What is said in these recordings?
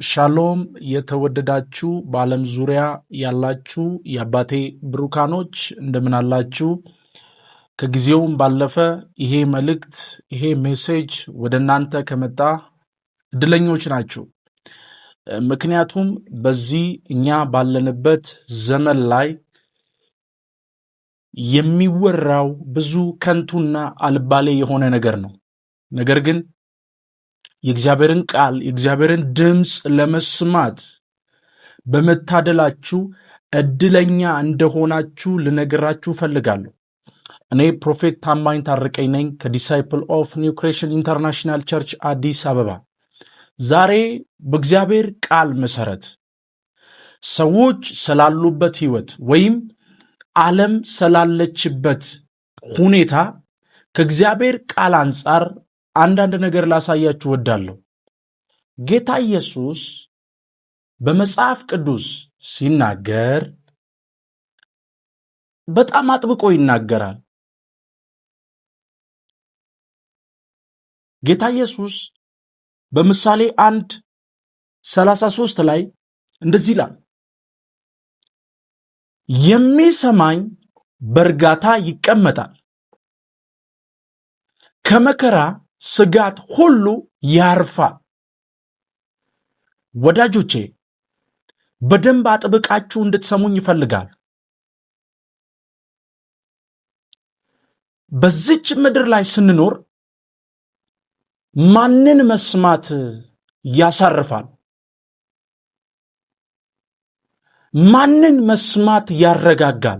ሻሎም የተወደዳችሁ በዓለም ዙሪያ ያላችሁ የአባቴ ብሩካኖች እንደምን አላችሁ? ከጊዜውም ባለፈ ይሄ መልእክት ይሄ ሜሴጅ ወደ እናንተ ከመጣ እድለኞች ናችሁ። ምክንያቱም በዚህ እኛ ባለንበት ዘመን ላይ የሚወራው ብዙ ከንቱና አልባሌ የሆነ ነገር ነው። ነገር ግን የእግዚአብሔርን ቃል የእግዚአብሔርን ድምፅ ለመስማት በመታደላችሁ እድለኛ እንደሆናችሁ ልነግራችሁ ፈልጋለሁ። እኔ ፕሮፌት ታማኝ ታረቀኝ ነኝ ከዲሳይፕል ኦፍ ኒው ክሬሽን ኢንተርናሽናል ቸርች አዲስ አበባ። ዛሬ በእግዚአብሔር ቃል መሰረት ሰዎች ስላሉበት ህይወት ወይም ዓለም ስላለችበት ሁኔታ ከእግዚአብሔር ቃል አንጻር አንዳንድ ነገር ላሳያችሁ ወዳለሁ። ጌታ ኢየሱስ በመጽሐፍ ቅዱስ ሲናገር በጣም አጥብቆ ይናገራል። ጌታ ኢየሱስ በምሳሌ 1:33 ላይ እንደዚህ ይላል፣ የሚሰማኝ በእርጋታ ይቀመጣል፣ ከመከራ ስጋት ሁሉ ያርፋል። ወዳጆቼ በደንብ አጥብቃችሁ እንድትሰሙኝ ይፈልጋል። በዚች ምድር ላይ ስንኖር ማንን መስማት ያሳርፋል? ማንን መስማት ያረጋጋል?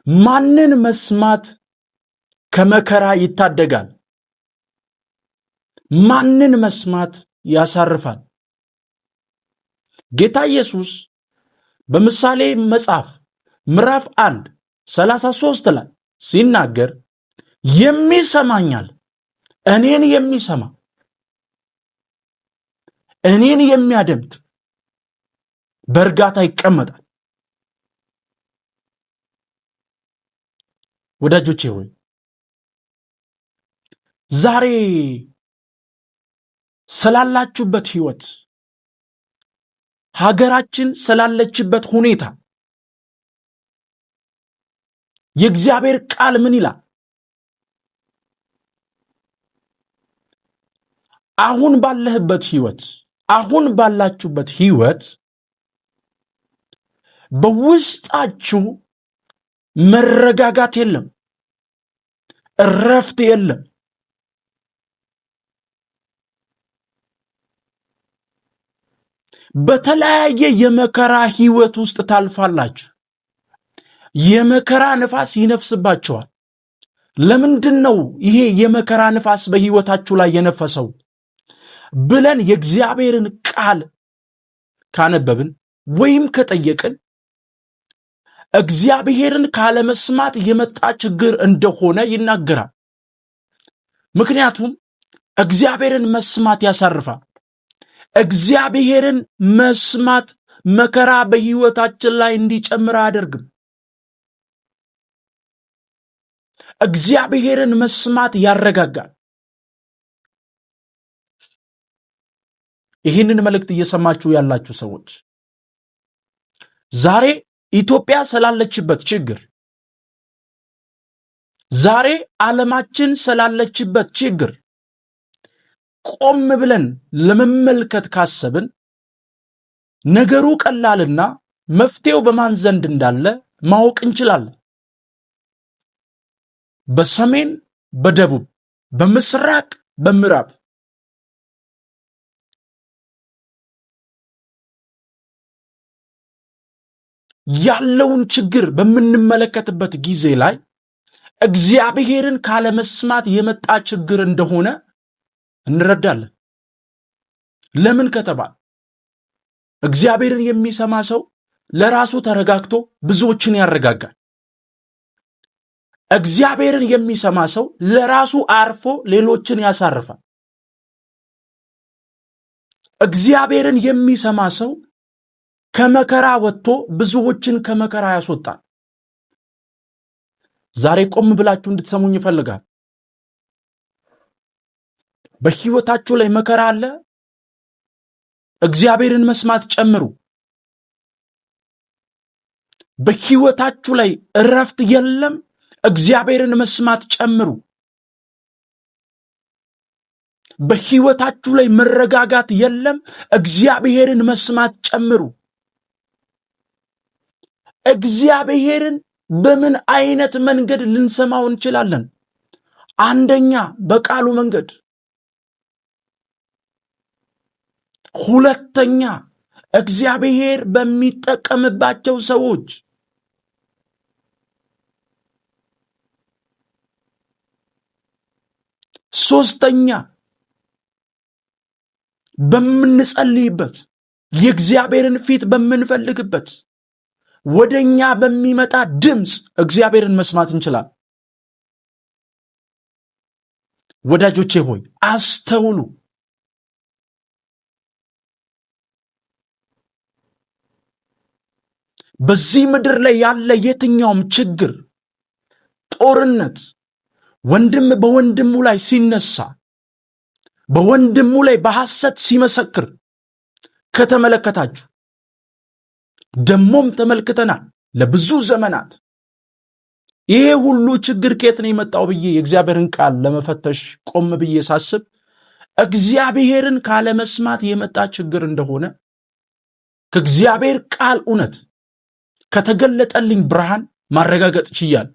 ማንን መስማት ከመከራ ይታደጋል? ማንን መስማት ያሳርፋል? ጌታ ኢየሱስ በምሳሌ መጽሐፍ ምዕራፍ 1:33 ላይ ሲናገር የሚሰማኛል፣ እኔን የሚሰማ እኔን የሚያደምጥ በእርጋታ ይቀመጣል። ወዳጆቼ ሆይ ዛሬ ስላላችሁበት ህይወት፣ ሀገራችን ስላለችበት ሁኔታ የእግዚአብሔር ቃል ምን ይላል? አሁን ባለህበት ህይወት፣ አሁን ባላችሁበት ህይወት በውስጣችሁ መረጋጋት የለም፣ እረፍት የለም። በተለያየ የመከራ ህይወት ውስጥ ታልፋላችሁ። የመከራ ንፋስ ይነፍስባችኋል። ለምንድን ነው ይሄ የመከራ ንፋስ በህይወታችሁ ላይ የነፈሰው ብለን የእግዚአብሔርን ቃል ካነበብን ወይም ከጠየቅን እግዚአብሔርን ካለመስማት የመጣ ችግር እንደሆነ ይናገራል። ምክንያቱም እግዚአብሔርን መስማት ያሳርፋል። እግዚአብሔርን መስማት መከራ በህይወታችን ላይ እንዲጨምር አያደርግም። እግዚአብሔርን መስማት ያረጋጋል። ይህንን መልእክት እየሰማችሁ ያላችሁ ሰዎች ዛሬ ኢትዮጵያ ስላለችበት ችግር፣ ዛሬ ዓለማችን ስላለችበት ችግር ቆም ብለን ለመመልከት ካሰብን ነገሩ ቀላልና መፍትሄው በማን ዘንድ እንዳለ ማወቅ እንችላለን። በሰሜን፣ በደቡብ፣ በምስራቅ፣ በምዕራብ ያለውን ችግር በምንመለከትበት ጊዜ ላይ እግዚአብሔርን ካለመስማት የመጣ ችግር እንደሆነ እንረዳለን። ለምን ከተባለ እግዚአብሔርን የሚሰማ ሰው ለራሱ ተረጋግቶ ብዙዎችን ያረጋጋል። እግዚአብሔርን የሚሰማ ሰው ለራሱ አርፎ ሌሎችን ያሳርፋል። እግዚአብሔርን የሚሰማ ሰው ከመከራ ወጥቶ ብዙዎችን ከመከራ ያስወጣል። ዛሬ ቆም ብላችሁ እንድትሰሙኝ ይፈልጋል። በህይወታችሁ ላይ መከራ አለ። እግዚአብሔርን መስማት ጨምሩ። በሕይወታችሁ ላይ እረፍት የለም፣ እግዚአብሔርን መስማት ጨምሩ። በሕይወታችሁ ላይ መረጋጋት የለም፣ እግዚአብሔርን መስማት ጨምሩ። እግዚአብሔርን በምን አይነት መንገድ ልንሰማው እንችላለን? አንደኛ በቃሉ መንገድ፣ ሁለተኛ እግዚአብሔር በሚጠቀምባቸው ሰዎች፣ ሶስተኛ በምንጸልይበት፣ የእግዚአብሔርን ፊት በምንፈልግበት፣ ወደኛ በሚመጣ ድምፅ እግዚአብሔርን መስማት እንችላለን። ወዳጆቼ ሆይ አስተውሉ። በዚህ ምድር ላይ ያለ የትኛውም ችግር፣ ጦርነት፣ ወንድም በወንድሙ ላይ ሲነሳ፣ በወንድሙ ላይ በሐሰት ሲመሰክር ከተመለከታችሁ፣ ደሞም ተመልክተናል ለብዙ ዘመናት። ይሄ ሁሉ ችግር ከየት ነው የመጣው ብዬ የእግዚአብሔርን ቃል ለመፈተሽ ቆም ብዬ ሳስብ እግዚአብሔርን ካለመስማት የመጣ ችግር እንደሆነ ከእግዚአብሔር ቃል እውነት ከተገለጠልኝ ብርሃን ማረጋገጥ ችያለሁ።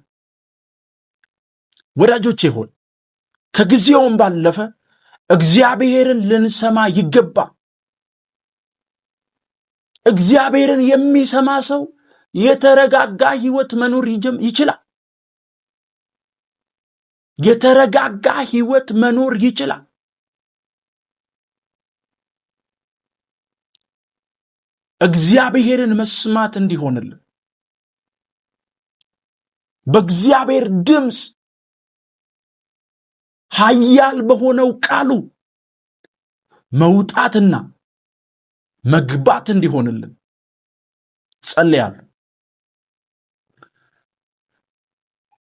ወዳጆቼ ሆይ ከጊዜውም ባለፈ እግዚአብሔርን ልንሰማ ይገባል። እግዚአብሔርን የሚሰማ ሰው የተረጋጋ ሕይወት መኖር ይችላል። የተረጋጋ ሕይወት መኖር ይችላል። እግዚአብሔርን መስማት እንዲሆንልን በእግዚአብሔር ድምፅ ኃያል በሆነው ቃሉ መውጣትና መግባት እንዲሆንልን ጸልያለሁ።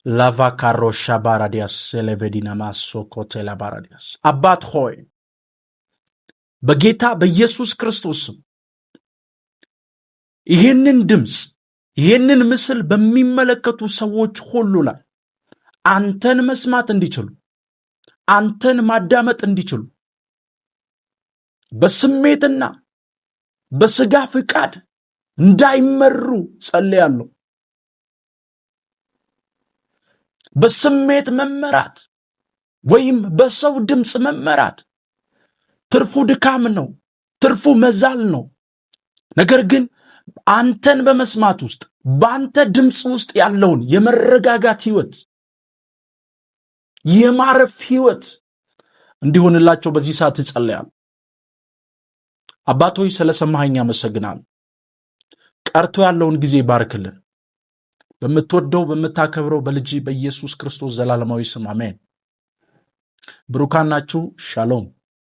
ላቫካሮሻ ባራዲያስ ሴሌቬዲና ማሶኮቴላ ባራዲያስ አባት ሆይ በጌታ በኢየሱስ ክርስቶስ ይህንን ድምፅ ይህንን ምስል በሚመለከቱ ሰዎች ሁሉ ላይ አንተን መስማት እንዲችሉ፣ አንተን ማዳመጥ እንዲችሉ፣ በስሜትና በስጋ ፍቃድ እንዳይመሩ ጸልያለሁ። በስሜት መመራት ወይም በሰው ድምፅ መመራት ትርፉ ድካም ነው፣ ትርፉ መዛል ነው። ነገር ግን አንተን በመስማት ውስጥ በአንተ ድምፅ ውስጥ ያለውን የመረጋጋት ሕይወት፣ የማረፍ ሕይወት እንዲሆንላቸው በዚህ ሰዓት እጸልያለሁ። አባቶይ ስለሰማኸኝ አመሰግናለሁ። ቀርቶ ያለውን ጊዜ ባርክልን። በምትወደው በምታከብረው በልጅ በኢየሱስ ክርስቶስ ዘላለማዊ ስም አሜን። ብሩካን ናችሁ። ሻሎም